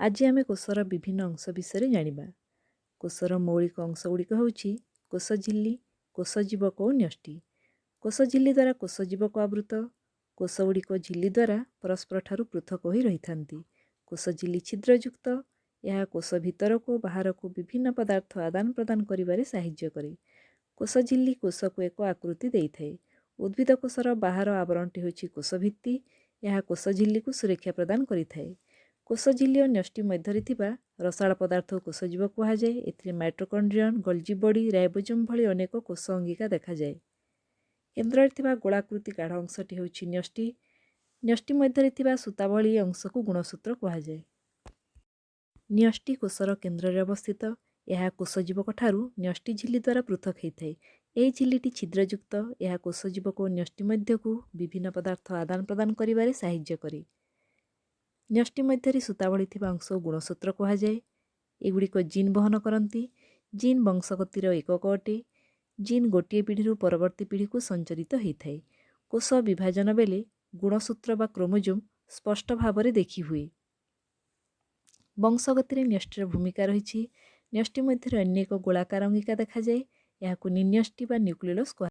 आज आमे कोषर विभिन्न अंश विषय जानिबा। कोषर मौलिक अंश गुड़िक होउछि कोष झिल्ली, कोष जीवक और न्यष्टि। कोष झिल्ली द्वारा कोष जीवक आवृत। कोष गुड़िक झिल्ली द्वारा परस्पर ठारू पृथक होई रहिथांती। कोष झिल्ली छिद्रयुक्त। यह कोष भितर को बाहर को विभिन्न पदार्थ आदान प्रदान करिबारे साहाय्य करे। कोष झिल्ली कोष को एक आकृति देइथाए। उद्भिद कोषर बाहर आवरणटी होछि कोष भित्ति। यह कोष झिल्ली को सुरक्षा प्रदान करिथाए। कोष झिल्ली और न्यष्टि मध्य थिबा रसाळ पदार्थ कोष जीवक कुहाଯାଏ। एथिरे माइटोकॉन्ड्रियन, गोल्जी बॉडी, राइबोसोम भली अनेक कोष अंगिका देखा जाए। केन्द्र थिबा गोलाकृति गाढ़ अंशटी होछि न्यष्टि। न्यष्टि मध्य थिबा सूता भली अंश को गुणसूत्र कुहाଯାए। न्यष्टि कोषर केन्द्र अवस्थित। यह कोष जीवक ठारू न्यष्टि झिल्ली द्वारा पृथक होइथाए। एही झिल्लीटी छिद्रयुक्त। यह कोष जीवक और न्यष्टि मध्य को विभिन्न पदार्थ आदान प्रदान करिबारे साहाय्य करे। न्यष्टि मध्य सूता भली थिबा अंश गुणसूत्र कुहाଯାए। एगुड़िक जीन बहन करती। जीन वंशगतिर एकक अटे। जीन गोटे पीढ़ी परवर्ती पीढ़ी को संचरित होता है। कोष विभाजन बेले गुणसूत्र बा क्रोमोजोम स्पष्ट भाव में देखि हुए। वंशगतिर न्यष्टिर भूमिका रही। न्यष्टि मध्य अन्य एक गोलाकार अंगिका देखा जाए। यह निर्न्यष्टि बा न्यूक्लियस